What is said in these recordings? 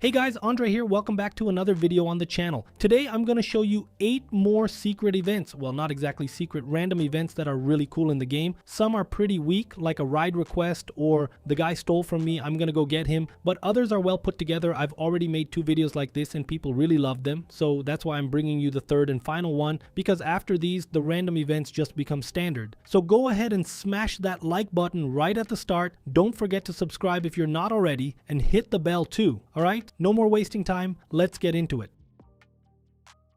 Hey guys, Andre here. Welcome back to another video on the channel. Today I'm going to show you 8 more secret events. Well, not exactly secret, random events that are really cool in the game. Some are pretty weak, like a ride request or the guy stole from me, I'm going to go get him. But others are well put together. I've already made 2 videos like this and people really love them. So that's why I'm bringing you the third and final one, because after these, the random events just become standard. So go ahead and smash that like button right at the start. Don't forget to subscribe if you're not already, and hit the bell too. Alright? No more wasting time, let's get into it.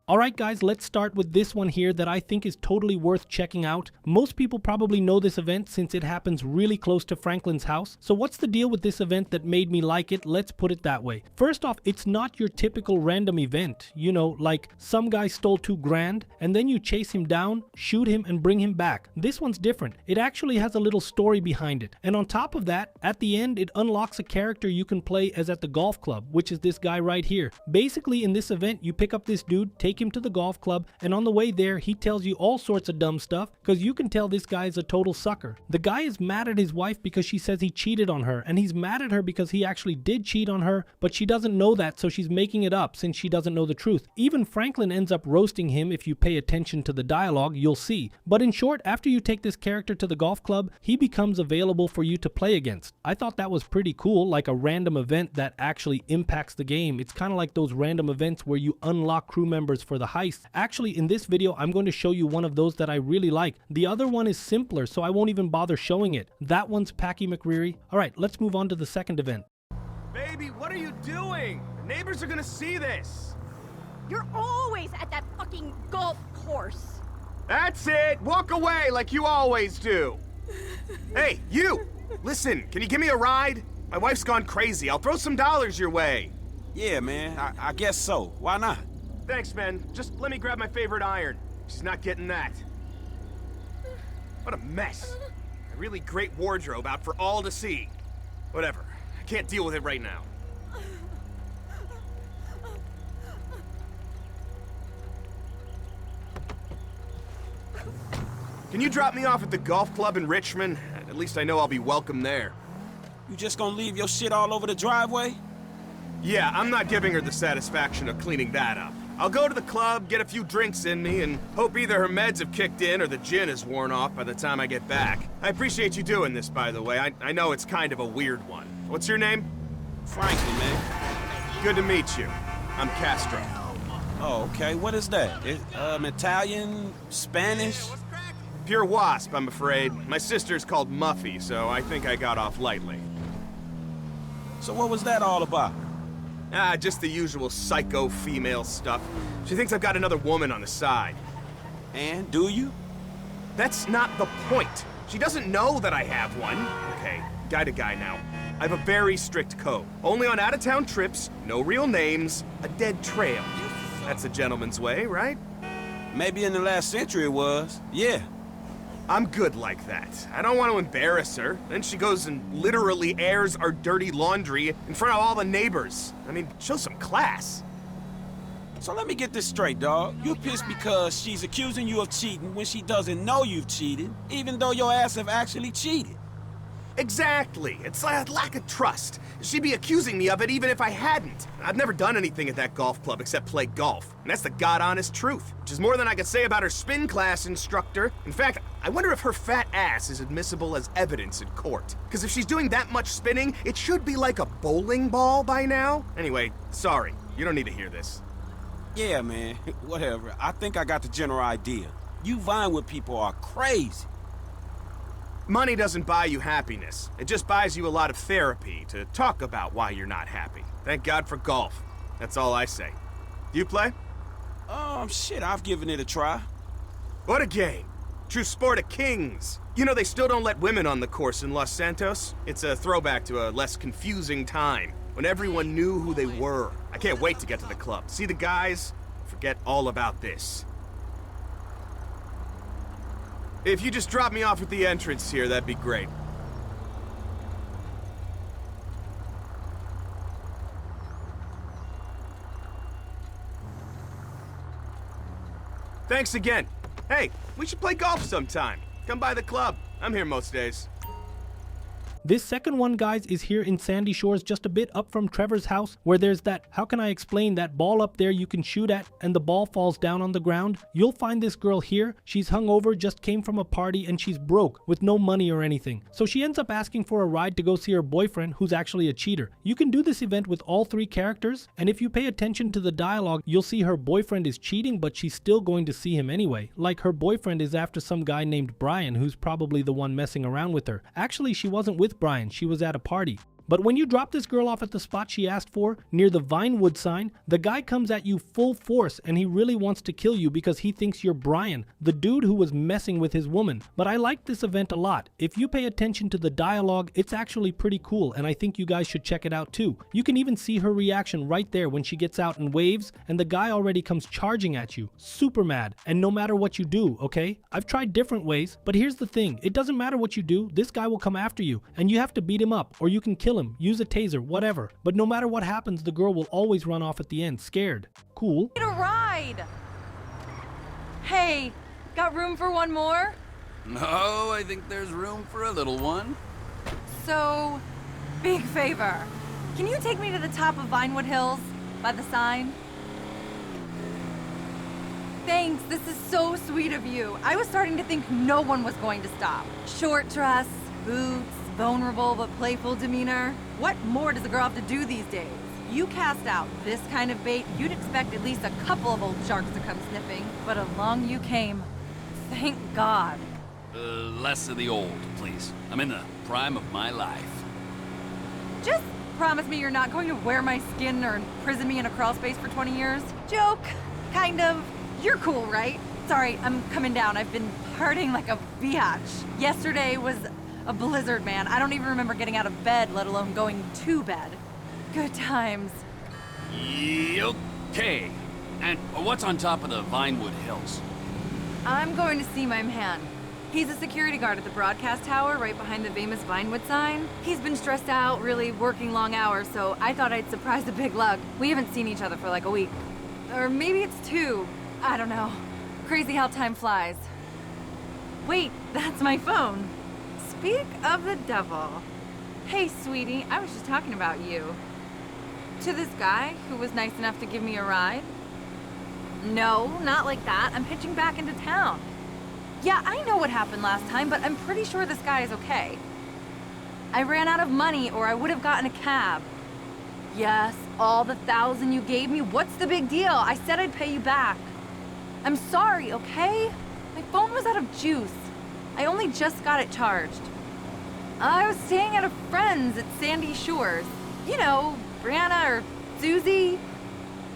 Alright guys, let's start with this one here that I think is totally worth checking out. Most people probably know this event since it happens really close to Franklin's house. So what's the deal with this event that made me like it? Let's put it that way. First off, it's not your typical random event. You know, like some guy stole $2 grand and then you chase him down, shoot him and bring him back. This one's different. It actually has a little story behind it. And on top of that, at the end, it unlocks a character you can play as at the golf club, which is this guy right here. Basically, in this event, you pick up this dude, take him to the golf club, and on the way there he tells you all sorts of dumb stuff because you can tell this guy is a total sucker. The guy is mad at his wife because she says he cheated on her, and he's mad at her because he actually did cheat on her, but she doesn't know that, so she's making it up since she doesn't know the truth. Even Franklin ends up roasting him. If you pay attention to the dialogue, you'll see. But in short, after you take this character to the golf club, he becomes available for you to play against. I thought that was pretty cool, like a random event that actually impacts the game. It's kind of like those random events where you unlock crew members for the heist. Actually, in this video, I'm going to show you one of those that I really like. The other one is simpler, so I won't even bother showing it. That one's Packy McCreary. All right, let's move on to the second event. Baby, what are you doing? The neighbors are gonna see this. You're always at that fucking golf course. That's it. Walk away like you always do. Hey, you! Listen, can you give me a ride? My wife's gone crazy. I'll throw some dollars your way. Yeah, man, I guess so. Why not? Thanks, man. Just let me grab my favorite iron. She's not getting that. What a mess. A really great wardrobe out for all to see. Whatever. I can't deal with it right now. Can you drop me off at the golf club in Richmond? At least I know I'll be welcome there. You just gonna leave your shit all over the driveway? Yeah, I'm not giving her the satisfaction of cleaning that up. I'll go to the club, get a few drinks in me, and hope either her meds have kicked in or the gin is worn off by the time I get back. I appreciate you doing this, by the way. I know it's kind of a weird one. What's your name? Franklin, man. Good to meet you. I'm Castro. Oh, okay. What is that? Italian? Spanish? Pure wasp, I'm afraid. My sister's called Muffy, so I think I got off lightly. So what was that all about? Just the usual psycho female stuff. She thinks I've got another woman on the side. And do you? That's not the point. She doesn't know that I have one. Okay, guy to guy now. I have a very strict code. Only on out-of-town trips, no real names, a dead trail. That's a gentleman's way, right? Maybe in the last century it was. Yeah. I'm good like that. I don't want to embarrass her. Then she goes and literally airs our dirty laundry in front of all the neighbors. I mean, show some class. So let me get this straight, dog. You're pissed because she's accusing you of cheating when she doesn't know you've cheated, even though your ass have actually cheated. Exactly. It's like a lack of trust. She'd be accusing me of it even if I hadn't. I've never done anything at that golf club except play golf. And that's the god-honest truth, which is more than I could say about her spin class instructor. In fact, I wonder if her fat ass is admissible as evidence in court. Because if she's doing that much spinning, it should be like a bowling ball by now. Anyway, sorry. You don't need to hear this. Yeah, man. Whatever. I think I got the general idea. You vying with people are crazy. Money doesn't buy you happiness. It just buys you a lot of therapy to talk about why you're not happy. Thank God for golf. That's all I say. Do you play? Shit, I've given it a try. What a game. True sport of kings. You know, they still don't let women on the course in Los Santos. It's a throwback to a less confusing time, when everyone knew who they were. I can't wait to get to the club, see the guys, forget all about this. If you just drop me off at the entrance here, that'd be great. Thanks again. Hey, we should play golf sometime. Come by the club. I'm here most days. This second one, guys, is here in Sandy Shores, just a bit up from Trevor's house, where there's that, how can I explain, that ball up there you can shoot at and the ball falls down on the ground. You'll find this girl here. She's hungover, just came from a party, and she's broke with no money or anything. So she ends up asking for a ride to go see her boyfriend, who's actually a cheater. You can do this event with all three characters, and if you pay attention to the dialogue, you'll see her boyfriend is cheating, but she's still going to see him anyway. Like, her boyfriend is after some guy named Brian, who's probably the one messing around with her. Actually, she wasn't with Brian, she was at a party. But when you drop this girl off at the spot she asked for, near the Vinewood sign, the guy comes at you full force and he really wants to kill you because he thinks you're Brian, the dude who was messing with his woman. But I like this event a lot. If you pay attention to the dialogue, it's actually pretty cool, and I think you guys should check it out too. You can even see her reaction right there when she gets out and waves, and the guy already comes charging at you, super mad, and no matter what you do, okay? I've tried different ways, but here's the thing, it doesn't matter what you do, this guy will come after you, and you have to beat him up, or you can kill him, use a taser, whatever. But no matter what happens, the girl will always run off at the end, scared. Cool. Need a ride! Hey, got room for one more? No, I think there's room for a little one. So, big favor. Can you take me to the top of Vinewood Hills, by the sign? Thanks, this is so sweet of you. I was starting to think no one was going to stop. Short dress, boots, vulnerable but playful demeanor. What more does a girl have to do these days? You cast out this kind of bait, you'd expect at least a couple of old sharks to come sniffing, but along you came. Thank God. Less of the old, please. I'm in the prime of my life. Just promise me you're not going to wear my skin or imprison me in a crawl space for 20 years. Joke, kind of. You're cool, right? Sorry, I'm coming down. I've been partying like a biatch. Yesterday was a blizzard, man. I don't even remember getting out of bed, let alone going to bed. Good times. Okay. And what's on top of the Vinewood Hills? I'm going to see my man. He's a security guard at the broadcast tower right behind the famous Vinewood sign. He's been stressed out, really working long hours, so I thought I'd surprise the big lug. We haven't seen each other for like a week. Or maybe it's 2. I don't know. Crazy how time flies. Wait, that's my phone. Speak of the devil. Hey, sweetie, I was just talking about you. To this guy who was nice enough to give me a ride? No, not like that. I'm hitching back into town. Yeah, I know what happened last time, but I'm pretty sure this guy is okay. I ran out of money or I would have gotten a cab. Yes, all the $1,000 you gave me, what's the big deal? I said I'd pay you back. I'm sorry, okay? My phone was out of juice. I only just got it charged. I was staying at a friend's at Sandy Shores. You know, Brianna or Susie.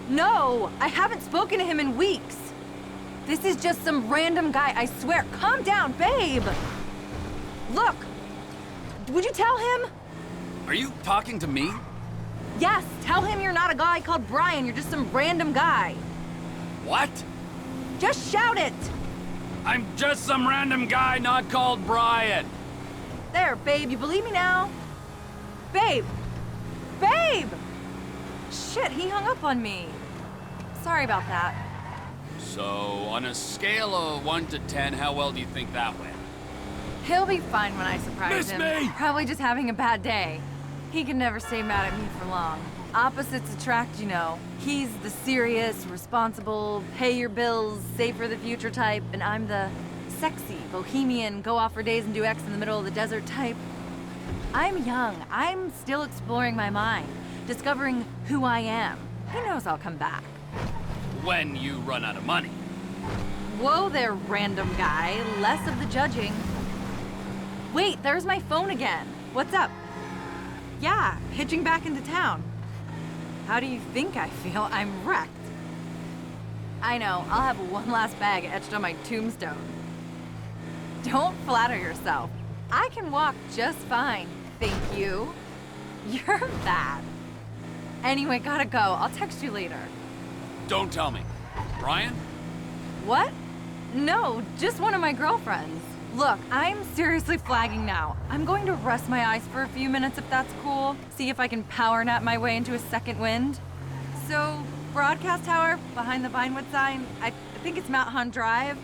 No, I haven't spoken to him in weeks. This is just some random guy, I swear. Calm down, babe. Look, would you tell him? Are you talking to me? Yes, tell him you're not a guy called Brian, you're just some random guy. What? Just shout it. I'm just some random guy not called Brian. There, babe, you believe me now? Babe! Babe! Shit, he hung up on me. Sorry about that. So, on a scale of 1 to 10, how well do you think that went? He'll be fine when I surprise Miss him. me! Probably just having a bad day. He can never stay mad at me for long. Opposites attract, you know. He's the serious, responsible, pay your bills, save for the future type, and I'm the sexy, bohemian, go off for days and do X in the middle of the desert type. I'm young. I'm still exploring my mind, discovering who I am. He knows I'll come back. When you run out of money. Whoa there, random guy. Less of the judging. Wait, there's my phone again. What's up? Yeah, hitching back into town. How do you think I feel? I'm wrecked. I know, I'll have one last bag etched on my tombstone. Don't flatter yourself. I can walk just fine, thank you. You're bad. Anyway, gotta go. I'll text you later. Don't tell me. Brian? What? No, just one of my girlfriends. Look, I'm seriously flagging now. I'm going to rest my eyes for a few minutes if that's cool. See if I can power nap my way into a second wind. So, broadcast tower behind the Vinewood sign, I think it's Mount Hunt Drive.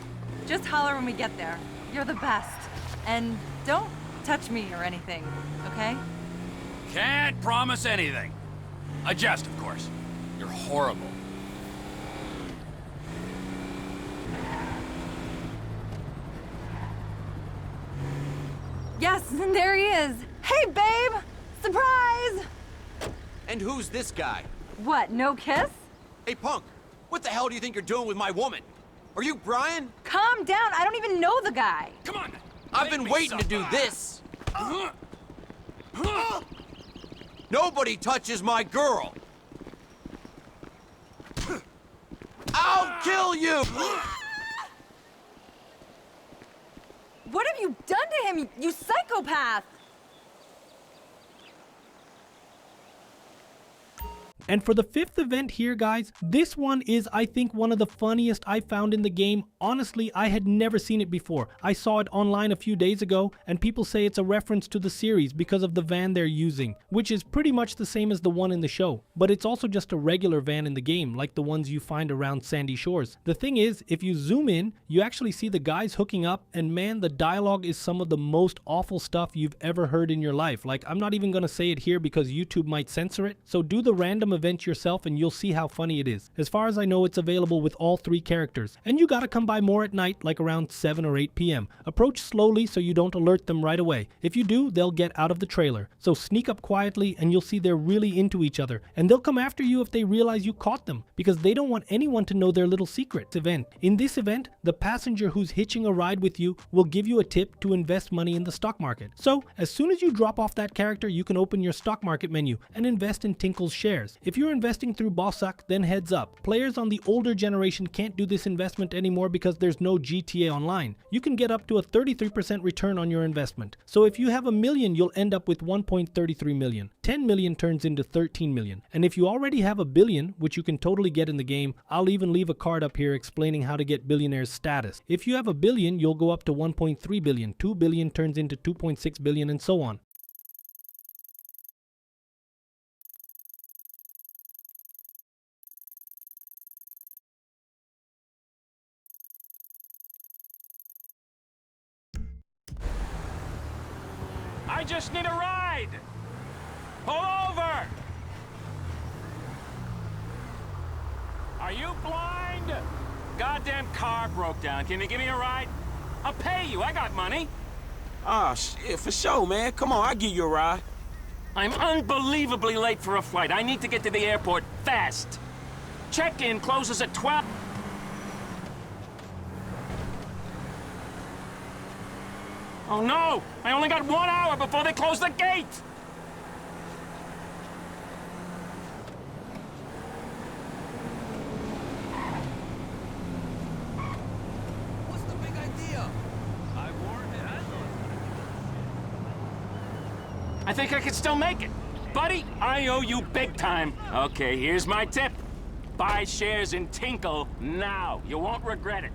Just holler when we get there. You're the best. And don't touch me or anything, okay? Can't promise anything. A jest, of course. You're horrible. Yes, there he is. Hey, babe! Surprise! And who's this guy? What, no kiss? Hey, punk! What the hell do you think you're doing with my woman? Are you Brian? Calm down, I don't even know the guy. Come on. I've been waiting to do this. Nobody touches my girl. I'll kill you! What have you done to him, you psychopath? And for the fifth event here, guys, this one is, I think, one of the funniest I found in the game. Honestly, I had never seen it before. I saw it online a few days ago, and people say it's a reference to the series because of the van they're using, which is pretty much the same as the one in the show. But it's also just a regular van in the game, like the ones you find around Sandy Shores. The thing is, if you zoom in, you actually see the guys hooking up, and man, the dialogue is some of the most awful stuff you've ever heard in your life. Like, I'm not even gonna say it here because YouTube might censor it, so do the random event yourself and you'll see how funny it is. As far as I know, it's available with all 3 characters, and you gotta come by more at night, like around 7 or 8 p.m. Approach slowly so you don't alert them right away. If you do, they'll get out of the trailer. So sneak up quietly and you'll see they're really into each other, and they'll come after you if they realize you caught them, because they don't want anyone to know their little secret. In this event, the passenger who's hitching a ride with you will give you a tip to invest money in the stock market. So as soon as you drop off that character, you can open your stock market menu and invest in Tinkle's shares. If you're investing through Bossack, then heads up. Players on the older generation can't do this investment anymore because there's no GTA Online. You can get up to a 33% return on your investment. So if you have $1 million, you'll end up with 1.33 million. 10 million turns into 13 million. And if you already have $1 billion, which you can totally get in the game, I'll even leave a card up here explaining how to get billionaire's status. If you have $1 billion, you'll go up to 1.3 billion. 2 billion turns into 2.6 billion and so on. I just need a ride! Pull over! Are you blind? Goddamn car broke down. Can you give me a ride? I'll pay you. I got money. Ah, shit, for sure, man. Come on, I'll give you a ride. I'm unbelievably late for a flight. I need to get to the airport fast. Check-in closes at 12. Oh no! I only got 1 hour before they close the gate! What's the big idea? I think I can still make it. Buddy, I owe you big time. Okay, here's my tip. Buy shares in Tinkle now. You won't regret it.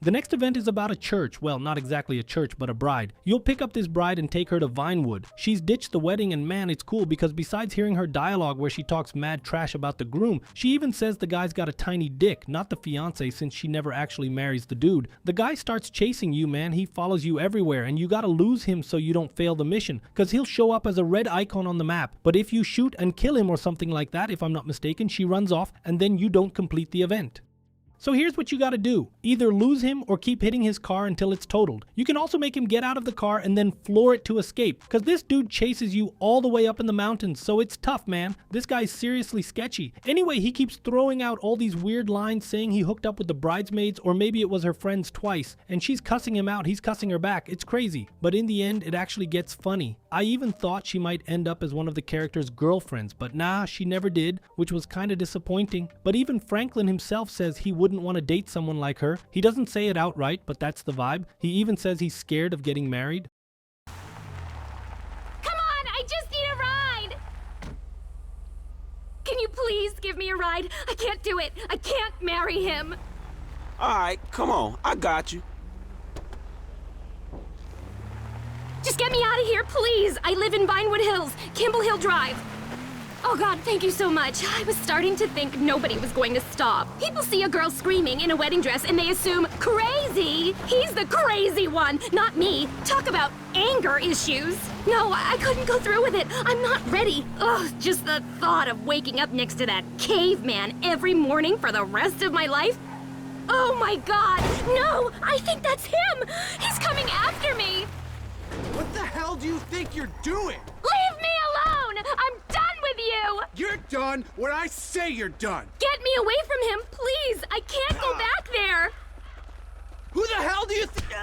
The next event is about a church. Well, not exactly a church, but a bride. You'll pick up this bride and take her to Vinewood. She's ditched the wedding, and man, it's cool because besides hearing her dialogue where she talks mad trash about the groom, she even says the guy's got a tiny dick, not the fiance since she never actually marries the dude. The guy starts chasing you, man. He follows you everywhere, and you gotta lose him so you don't fail the mission, cause he'll show up as a red icon on the map. But if you shoot and kill him or something like that, if I'm not mistaken, she runs off, and then you don't complete the event. So here's what you gotta do. Either lose him or keep hitting his car until it's totaled. You can also make him get out of the car and then floor it to escape, cause this dude chases you all the way up in the mountains, so it's tough, man. This guy's seriously sketchy. Anyway, he keeps throwing out all these weird lines saying he hooked up with the bridesmaids, or maybe it was her friends twice, and she's cussing him out, he's cussing her back. It's crazy. But in the end, it actually gets funny. I even thought she might end up as one of the character's girlfriends, but nah, she never did, which was kinda disappointing. But even Franklin himself says he wouldn't want to date someone like her. He doesn't say it outright, but that's the vibe. He even says he's scared of getting married. Come on, I just need a ride! Can you please give me a ride? I can't do it. I can't marry him. All right, come on. I got you. Just get me out of here, please. I live in Vinewood Hills, Campbell Hill Drive. Oh God, thank you so much. I was starting to think nobody was going to stop. People see a girl screaming in a wedding dress and they assume crazy. He's the crazy one, not me. Talk about anger issues. No, I couldn't go through with it. I'm not ready. Ugh, just the thought of waking up next to that caveman every morning for the rest of my life. Oh my God, no, I think that's him. He's coming after me. What the hell do you think you're doing? Leave me alone. I'm done with you. You're done when I say you're done. Get me away from him, please. I can't go back there. Who the hell do you think?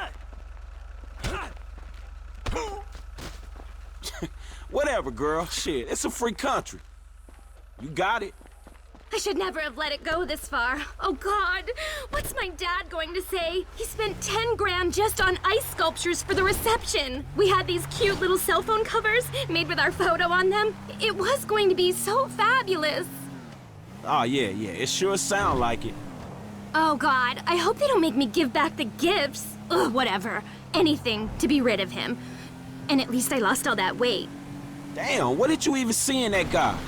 Whatever, girl. Shit, it's a free country. You got it. I should never have let it go this far. Oh God, what's my dad going to say? He spent 10 grand just on ice sculptures for the reception. We had these cute little cell phone covers made with our photo on them. It was going to be so fabulous. Oh, yeah, it sure sound like it. Oh God, I hope they don't make me give back the gifts. Ugh, whatever. Anything to be rid of him. And at least I lost all that weight. Damn, what did you even see in that guy?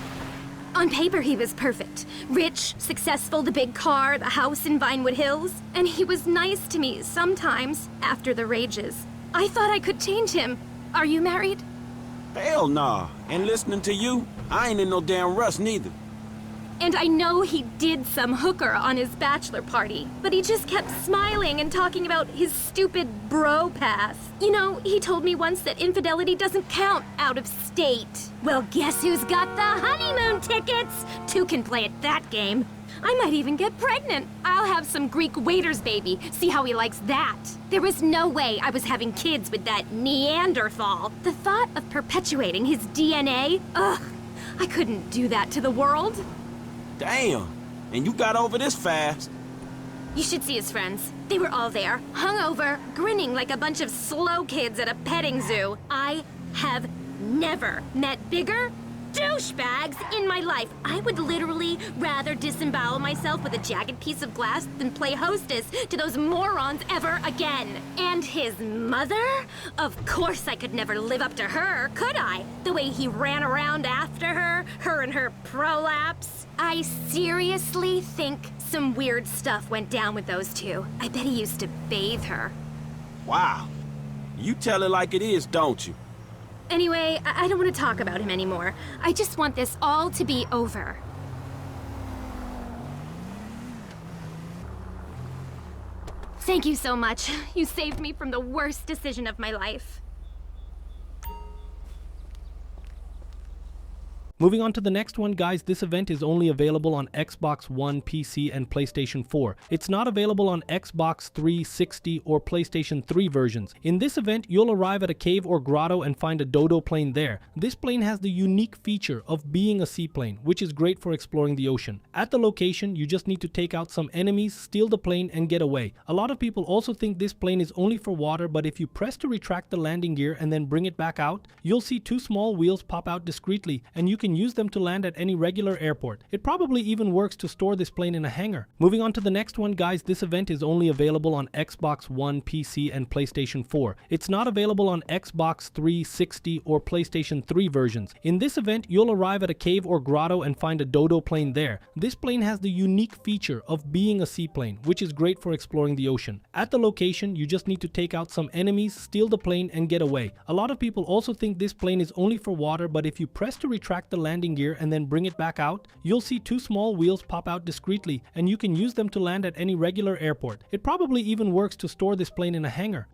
On paper, he was perfect. Rich, successful, the big car, the house in Vinewood Hills. And he was nice to me sometimes, after the rages. I thought I could change him. Are you married? Hell nah. And listening to you, I ain't in no damn rush neither. And I know he did some hooker on his bachelor party, but he just kept smiling and talking about his stupid bro pass. You know, he told me once that infidelity doesn't count out of state. Well, guess who's got the honeymoon tickets? Two can play at that game. I might even get pregnant. I'll have some Greek waiter's baby. See how he likes that. There was no way I was having kids with that Neanderthal. The thought of perpetuating his DNA, ugh, I couldn't do that to the world. Damn, and you got over this fast. You should see his friends. They were all there, hungover, grinning like a bunch of slow kids at a petting zoo. I have never met bigger douchebags in my life. I would literally rather disembowel myself with a jagged piece of glass than play hostess to those morons ever again. And his mother? Of course I could never live up to her, could I? The way he ran around after her and her prolapse. I seriously think some weird stuff went down with those two. I bet he used to bathe her. Wow. You tell it like it is, don't you? Anyway, I don't want to talk about him anymore. I just want this all to be over. Thank you so much. You saved me from the worst decision of my life. Moving on to the next one, guys, this event is only available on Xbox One, PC, and PlayStation 4. It's not available on Xbox 360 or PlayStation 3 versions. In this event, you'll arrive at a cave or grotto and find a dodo plane there. This plane has the unique feature of being a seaplane, which is great for exploring the ocean. At the location, you just need to take out some enemies, steal the plane, and get away. A lot of people also think this plane is only for water, but if you press to retract the landing gear and then bring it back out, you'll see two small wheels pop out discreetly, and you can use them to land at any regular airport. It probably even works to store this plane in a hangar. Moving on to the next one, guys, this event is only available on Xbox One, PC, and PlayStation 4. It's not available on Xbox 360 or PlayStation 3 versions. In this event, you'll arrive at a cave or grotto and find a dodo plane there. This plane has the unique feature of being a seaplane, which is great for exploring the ocean. At the location, you just need to take out some enemies, steal the plane, and get away. A lot of people also think this plane is only for water, but if you press to retract the landing gear and then bring it back out, you'll see two small wheels pop out discreetly, and you can use them to land at any regular airport. It probably even works to store this plane in a hangar.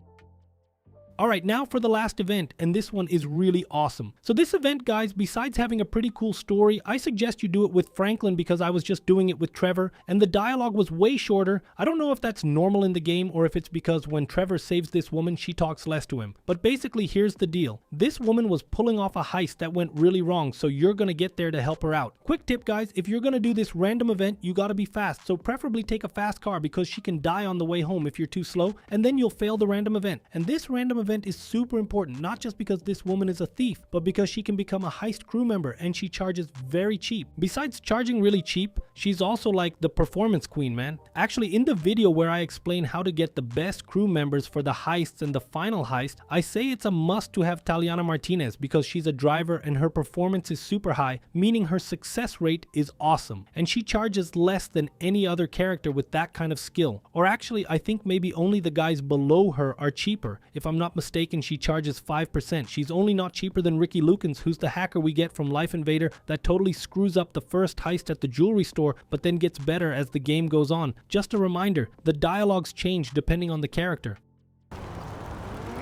Alright, now for the last event, and this one is really awesome. So this event, guys, besides having a pretty cool story, I suggest you do it with Franklin because I was just doing it with Trevor, and the dialogue was way shorter. I don't know if that's normal in the game or if it's because when Trevor saves this woman, she talks less to him. But basically, here's the deal. This woman was pulling off a heist that went really wrong, so you're gonna get there to help her out. Quick tip, guys, if you're gonna do this random event, you gotta be fast, so preferably take a fast car because she can die on the way home if you're too slow, and then you'll fail the random event. And this random event event is super important, not just because this woman is a thief, but because she can become a heist crew member and she charges very cheap. Besides charging really cheap, she's also like the performance queen, man. Actually, in the video where I explain how to get the best crew members for the heists and the final heist, I say it's a must to have Taliana Martinez because she's a driver and her performance is super high, meaning her success rate is awesome. And she charges less than any other character with that kind of skill. Or actually, I think maybe only the guys below her are cheaper. If I'm not mistaken, she charges 5%. She's only not cheaper than Ricky Lukens, who's the hacker we get from Life Invader that totally screws up the first heist at the jewelry store, but then gets better as the game goes on. Just a reminder, the dialogues change depending on the character.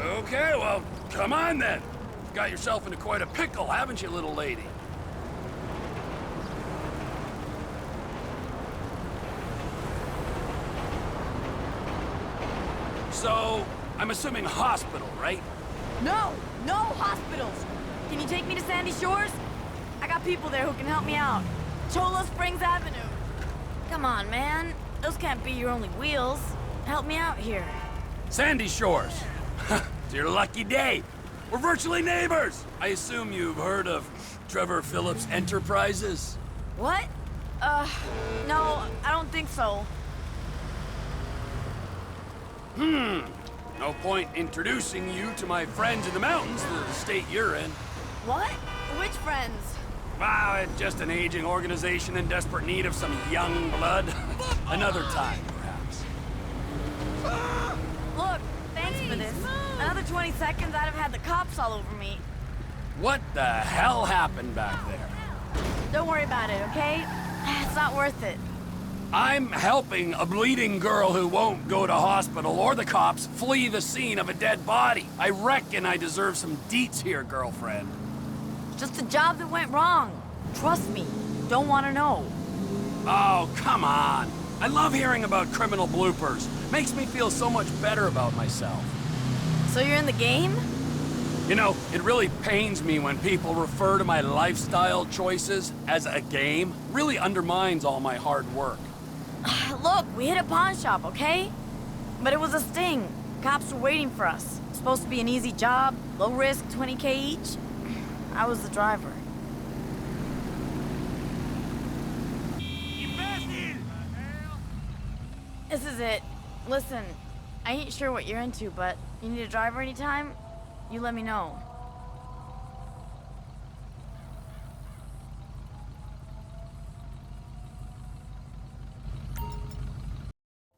Okay, well, come on then. Got yourself into quite a pickle, haven't you, little lady? So, I'm assuming hospital, right? No hospitals. Can you take me to Sandy Shores? I got people there who can help me out. Cholo Springs Avenue. Come on, man. Those can't be your only wheels. Help me out here. Sandy Shores. It's your lucky day. We're virtually neighbors. I assume you've heard of Trevor Phillips Enterprises? What? No, I don't think so. No point introducing you to my friends in the mountains, the state you're in. What? Which friends? Wow, it's just an aging organization in desperate need of some young blood. Another time, perhaps. Look, thanks for this. Another 20 seconds, I'd have had the cops all over me. What the hell happened back there? Don't worry about it, okay? It's not worth it. I'm helping a bleeding girl who won't go to hospital or the cops flee the scene of a dead body. I reckon I deserve some deets here, girlfriend. Just a job that went wrong. Trust me, don't want to know. Oh, come on. I love hearing about criminal bloopers. Makes me feel so much better about myself. So you're in the game? You know, it really pains me when people refer to my lifestyle choices as a game. Really undermines all my hard work. Look, we hit a pawn shop, okay? But it was a sting. Cops were waiting for us. Supposed to be an easy job, low risk, 20K each. I was the driver. This is it. Listen, I ain't sure what you're into, but you need a driver anytime? You let me know.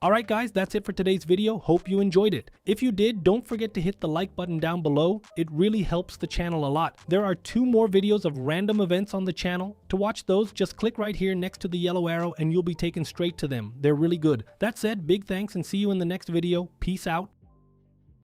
Alright guys, that's it for today's video. Hope you enjoyed it. If you did, don't forget to hit the like button down below. It really helps the channel a lot. There are 2 more videos of random events on the channel. To watch those, just click right here next to the yellow arrow and you'll be taken straight to them. They're really good. That said, big thanks and see you in the next video. Peace out.